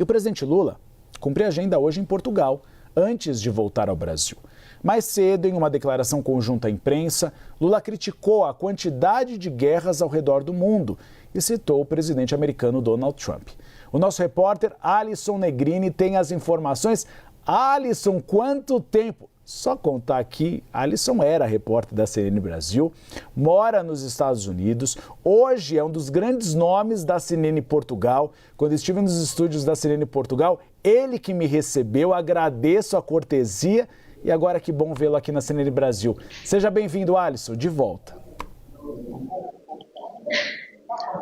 E o presidente Lula cumpre agenda hoje em Portugal, antes de voltar ao Brasil. Mais cedo, em uma declaração conjunta à imprensa, Lula criticou a quantidade de guerras ao redor do mundo e citou o presidente americano Donald Trump. O nosso repórter Alisson Negrini tem as informações. Alisson, quanto tempo? Só contar aqui, Alisson era repórter da CNN Brasil, mora nos Estados Unidos, hoje é um dos grandes nomes da CNN Portugal. Quando estive nos estúdios da CNN Portugal, ele que me recebeu, agradeço a cortesia e agora que bom vê-lo aqui na CNN Brasil. Seja bem-vindo, Alisson, de volta.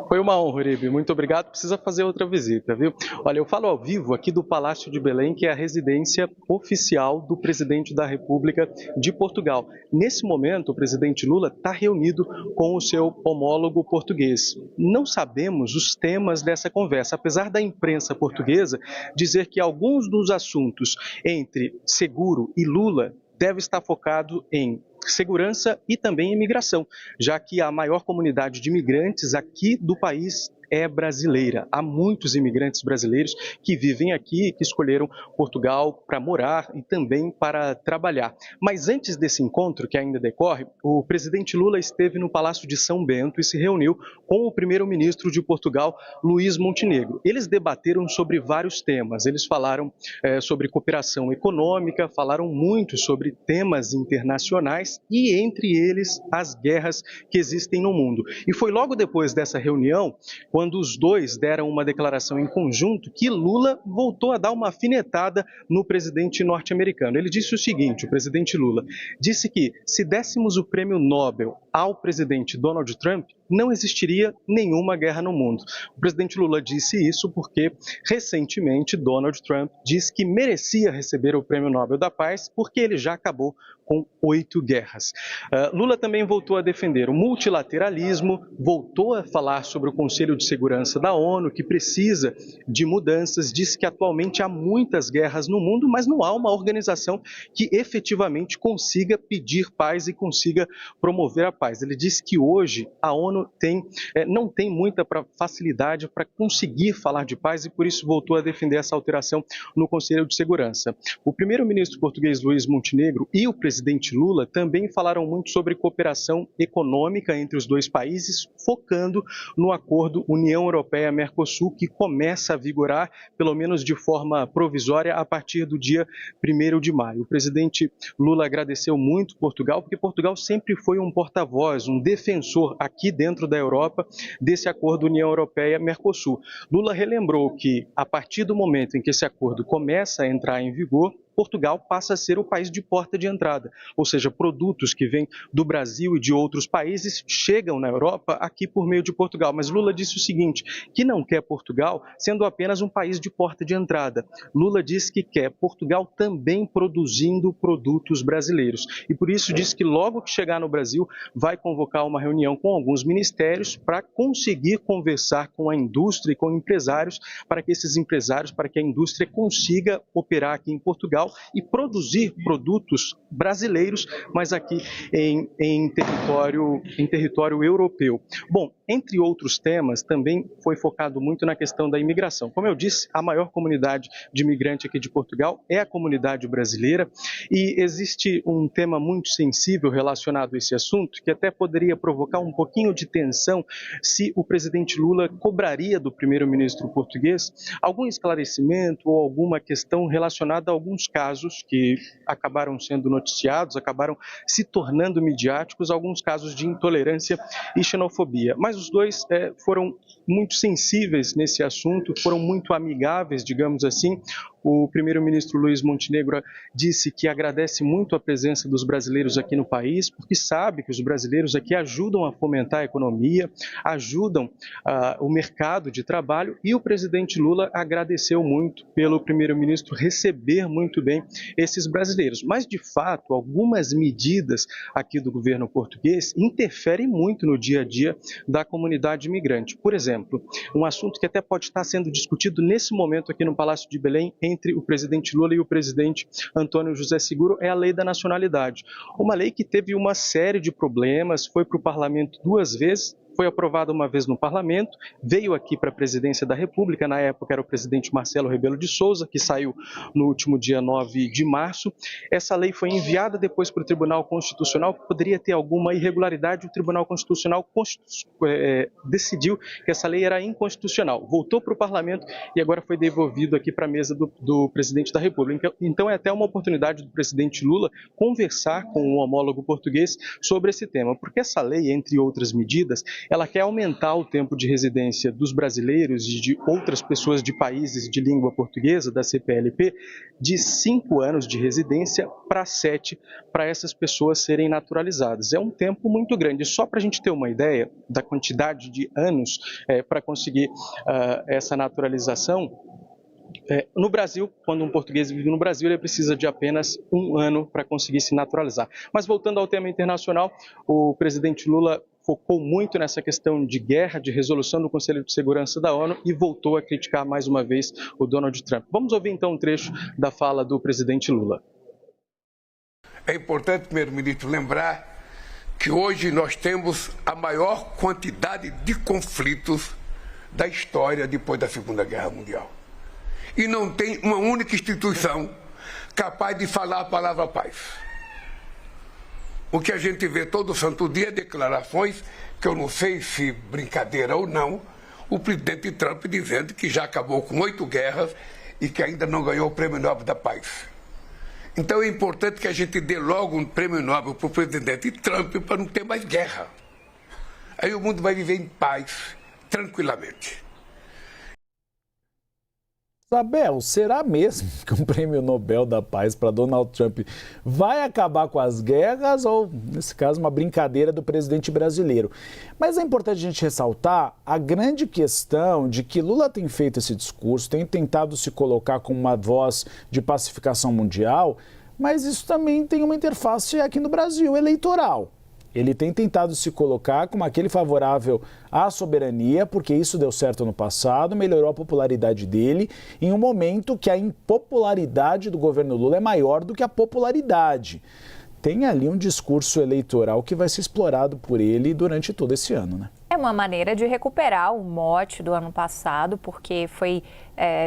Foi uma honra, Uribe. Muito obrigado. Precisa fazer outra visita, viu? Olha, eu falo ao vivo aqui do Palácio de Belém, que é a residência oficial do presidente da República de Portugal. Nesse momento, o presidente Lula está reunido com o seu homólogo português. Não sabemos os temas dessa conversa, apesar da imprensa portuguesa dizer que alguns dos assuntos entre Seguro e Lula deve estar focado em segurança e também imigração, já que a maior comunidade de imigrantes aqui do país é brasileira. Há muitos imigrantes brasileiros que vivem aqui e que escolheram Portugal para morar e também para trabalhar. Mas antes desse encontro, que ainda decorre, o presidente Lula esteve no Palácio de São Bento e se reuniu com o primeiro-ministro de Portugal, Luís Montenegro. Eles debateram sobre vários temas. Eles falaram sobre cooperação econômica, falaram muito sobre temas internacionais e, entre eles, as guerras que existem no mundo. E foi logo depois dessa reunião, quando os dois deram uma declaração em conjunto, que Lula voltou a dar uma afinetada no presidente norte-americano. Ele disse o seguinte, o presidente Lula, disse que se dessemos o prêmio Nobel ao presidente Donald Trump, não existiria nenhuma guerra no mundo. O presidente Lula disse isso porque, recentemente, Donald Trump disse que merecia receber o prêmio Nobel da Paz porque ele já acabou com 8 guerras. Lula também voltou a defender o multilateralismo, voltou a falar sobre o Conselho de Segurança da ONU, que precisa de mudanças, disse que atualmente há muitas guerras no mundo, mas não há uma organização que efetivamente consiga pedir paz e consiga promover a paz. Ele disse que hoje a ONU não tem muita facilidade para conseguir falar de paz e por isso voltou a defender essa alteração no Conselho de Segurança. O primeiro-ministro português Luís Montenegro e o presidente Lula também falaram muito sobre cooperação econômica entre os dois países, focando no acordo União Europeia-Mercosul, que começa a vigorar, pelo menos de forma provisória, a partir do dia 1º de maio. O presidente Lula agradeceu muito Portugal, porque Portugal sempre foi um porta-voz, um defensor aqui dentro da Europa desse acordo União Europeia-Mercosul. Lula relembrou que, a partir do momento em que esse acordo começa a entrar em vigor, Portugal passa a ser o país de porta de entrada, ou seja, produtos que vêm do Brasil e de outros países chegam na Europa aqui por meio de Portugal. Mas Lula disse o seguinte, que não quer Portugal sendo apenas um país de porta de entrada. Lula disse que quer Portugal também produzindo produtos brasileiros e por isso disse que logo que chegar no Brasil vai convocar uma reunião com alguns ministérios para conseguir conversar com a indústria e com empresários para que a indústria consiga operar aqui em Portugal e produzir produtos brasileiros, mas aqui em território europeu. Bom, entre outros temas, também foi focado muito na questão da imigração. Como eu disse, a maior comunidade de imigrante aqui de Portugal é a comunidade brasileira e existe um tema muito sensível relacionado a esse assunto que até poderia provocar um pouquinho de tensão se o presidente Lula cobraria do primeiro-ministro português algum esclarecimento ou alguma questão relacionada a alguns casos que acabaram sendo noticiados, acabaram se tornando midiáticos, alguns casos de intolerância e xenofobia. Mas os dois foram muito sensíveis nesse assunto, foram muito amigáveis, digamos assim. O primeiro-ministro Luís Montenegro disse que agradece muito a presença dos brasileiros aqui no país, porque sabe que os brasileiros aqui ajudam a fomentar a economia, ajudam o mercado de trabalho, e o presidente Lula agradeceu muito pelo primeiro-ministro receber muito bem esses brasileiros. Mas, de fato, algumas medidas aqui do governo português interferem muito no dia a dia da comunidade imigrante. Por exemplo, um assunto que até pode estar sendo discutido nesse momento aqui no Palácio de Belém, entre o presidente Lula e o presidente Antônio José Seguro, é a lei da nacionalidade. Uma lei que teve uma série de problemas, foi para o parlamento 2 vezes, foi aprovada uma vez no parlamento, veio aqui para a presidência da República, na época era o presidente Marcelo Rebelo de Souza, que saiu no último dia 9 de março. Essa lei foi enviada depois para o Tribunal Constitucional, poderia ter alguma irregularidade, o Tribunal Constitucional decidiu que essa lei era inconstitucional, voltou para o parlamento e agora foi devolvido aqui para a mesa do presidente da República. Então é até uma oportunidade do presidente Lula conversar com o homólogo português sobre esse tema, porque essa lei, entre outras medidas, ela quer aumentar o tempo de residência dos brasileiros e de outras pessoas de países de língua portuguesa, da CPLP, de 5 anos de residência para 7, para essas pessoas serem naturalizadas. É um tempo muito grande. Só para a gente ter uma ideia da quantidade de anos para conseguir essa naturalização, no Brasil, quando um português vive no Brasil, ele precisa de apenas 1 ano para conseguir se naturalizar. Mas voltando ao tema internacional, o presidente Lula focou muito nessa questão de guerra, de resolução do Conselho de Segurança da ONU e voltou a criticar mais uma vez o Donald Trump. Vamos ouvir então um trecho da fala do presidente Lula. É importante, primeiro-ministro, lembrar que hoje nós temos a maior quantidade de conflitos da história depois da Segunda Guerra Mundial. E não tem uma única instituição capaz de falar a palavra paz. O que a gente vê todo santo dia é declarações, que eu não sei se brincadeira ou não, o presidente Trump dizendo que já acabou com 8 guerras e que ainda não ganhou o Prêmio Nobel da Paz. Então é importante que a gente dê logo um Prêmio Nobel para o presidente Trump para não ter mais guerra. Aí o mundo vai viver em paz, tranquilamente. Isabel, será mesmo que um prêmio Nobel da Paz para Donald Trump vai acabar com as guerras ou, nesse caso, uma brincadeira do presidente brasileiro? Mas é importante a gente ressaltar a grande questão de que Lula tem feito esse discurso, tem tentado se colocar como uma voz de pacificação mundial, mas isso também tem uma interface aqui no Brasil, eleitoral. Ele tem tentado se colocar como aquele favorável à soberania, porque isso deu certo no passado, melhorou a popularidade dele, em um momento que a impopularidade do governo Lula é maior do que a popularidade. Tem ali um discurso eleitoral que vai ser explorado por ele durante todo esse ano, né? É uma maneira de recuperar o mote do ano passado, porque foi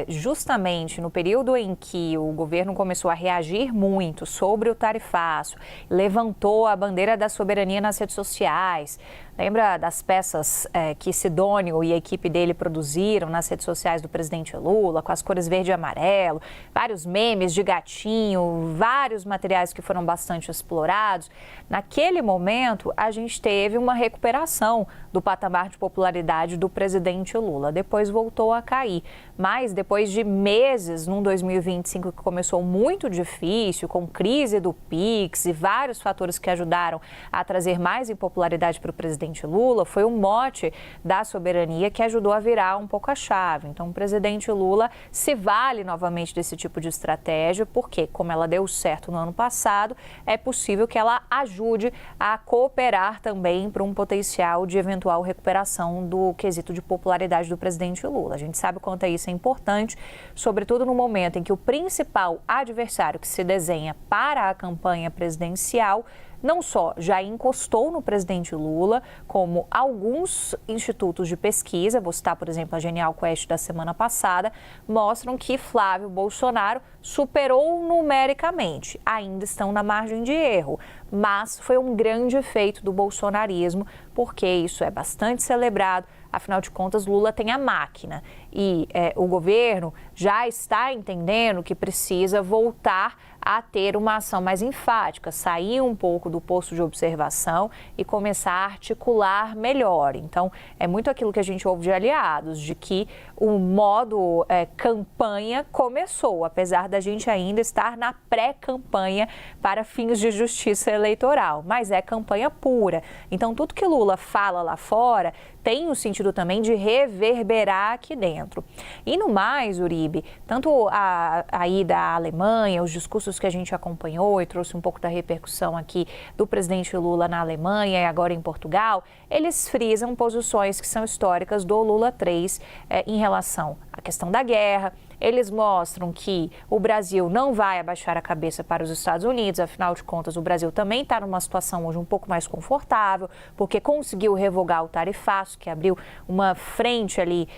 justamente no período em que o governo começou a reagir muito sobre o tarifaço, levantou a bandeira da soberania nas redes sociais. Lembra das peças que Sidônio e a equipe dele produziram nas redes sociais do presidente Lula, com as cores verde e amarelo, vários memes de gatinho, vários materiais que foram bastante explorados. Naquele momento, a gente teve uma recuperação do patamar de popularidade do presidente Lula. Depois voltou a cair. Mas depois de meses, num 2025 que começou muito difícil, com crise do Pix e vários fatores que ajudaram a trazer mais impopularidade para o presidente Lula, foi um mote da soberania que ajudou a virar um pouco a chave. Então, o presidente Lula se vale novamente desse tipo de estratégia, porque, como ela deu certo no ano passado, é possível que ela ajude a cooperar também para um potencial de eventual recuperação do quesito de popularidade do presidente Lula. A gente sabe o quanto isso é importante, sobretudo no momento em que o principal adversário que se desenha para a campanha presidencial não só já encostou no presidente Lula, como alguns institutos de pesquisa, vou citar, por exemplo, a Genial Quest da semana passada, mostram que Flávio Bolsonaro superou numericamente. Ainda estão na margem de erro, mas foi um grande feito do bolsonarismo, porque isso é bastante celebrado. Afinal de contas, Lula tem a máquina e o governo já está entendendo que precisa voltar a ter uma ação mais enfática, sair um pouco do posto de observação e começar a articular melhor. Então, é muito aquilo que a gente ouve de aliados, de que o modo campanha começou, apesar da gente ainda estar na pré-campanha para fins de justiça eleitoral, mas é campanha pura. Então, tudo que Lula fala lá fora tem o sentido também de reverberar aqui dentro. E no mais, Uribe, tanto a ida à Alemanha, os discursos que a gente acompanhou e trouxe um pouco da repercussão aqui do presidente Lula na Alemanha e agora em Portugal, eles frisam posições que são históricas do Lula 3 em relação a questão da guerra. Eles mostram que o Brasil não vai abaixar a cabeça para os Estados Unidos, afinal de contas, o Brasil também está numa situação hoje um pouco mais confortável, porque conseguiu revogar o tarifaço, que abriu uma frente ali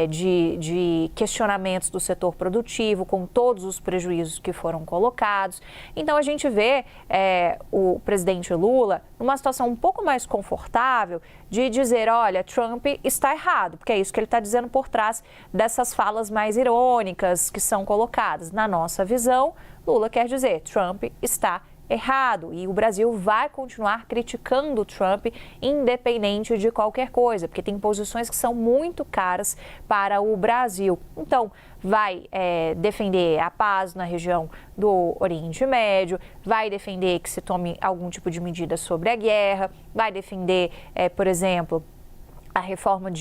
de questionamentos do setor produtivo, com todos os prejuízos que foram colocados. Então, a gente vê o presidente Lula numa situação um pouco mais confortável de dizer, olha, Trump está errado, porque é isso que ele está dizendo por trás dessas falas mais irônicas que são colocadas. Na nossa visão, Lula quer dizer, Trump está errado e o Brasil vai continuar criticando o Trump independente de qualquer coisa, porque tem posições que são muito caras para o Brasil. Então, vai defender a paz na região do Oriente Médio, vai defender que se tome algum tipo de medida sobre a guerra, vai defender, por exemplo, a reforma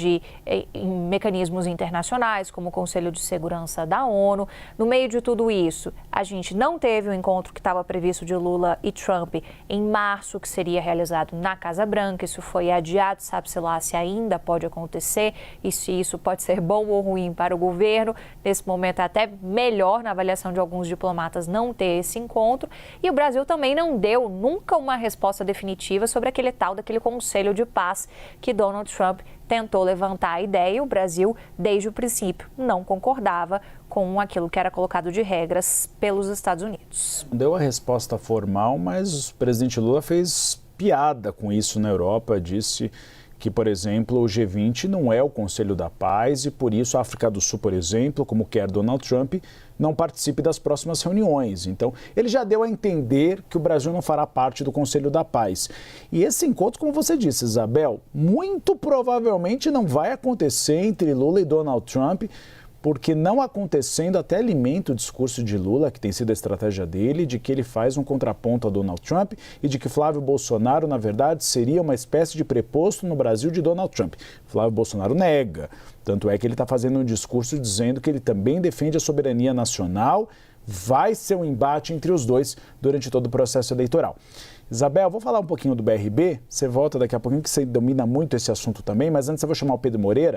em mecanismos internacionais, como o Conselho de Segurança da ONU. No meio de tudo isso, a gente não teve o encontro que estava previsto de Lula e Trump em março, que seria realizado na Casa Branca. Isso foi adiado, sabe-se lá se ainda pode acontecer e se isso pode ser bom ou ruim para o governo. Nesse momento é até melhor, na avaliação de alguns diplomatas, não ter esse encontro. E o Brasil também não deu nunca uma resposta definitiva sobre daquele Conselho de Paz que Donald Trump tentou levantar a ideia e o Brasil, desde o princípio, não concordava com aquilo que era colocado de regras pelos Estados Unidos. Deu a resposta formal, mas o presidente Lula fez piada com isso na Europa, disse que, por exemplo, o G20 não é o Conselho da Paz e, por isso, a África do Sul, por exemplo, como quer Donald Trump, não participe das próximas reuniões. Então, ele já deu a entender que o Brasil não fará parte do Conselho da Paz. E esse encontro, como você disse, Isabel, muito provavelmente não vai acontecer entre Lula e Donald Trump, porque não acontecendo até alimenta o discurso de Lula, que tem sido a estratégia dele, de que ele faz um contraponto a Donald Trump e de que Flávio Bolsonaro, na verdade, seria uma espécie de preposto no Brasil de Donald Trump. Flávio Bolsonaro nega, tanto é que ele está fazendo um discurso dizendo que ele também defende a soberania nacional. Vai ser um embate entre os dois durante todo o processo eleitoral. Isabel, vou falar um pouquinho do BRB, você volta daqui a pouquinho, que você domina muito esse assunto também, mas antes eu vou chamar o Pedro Moreira.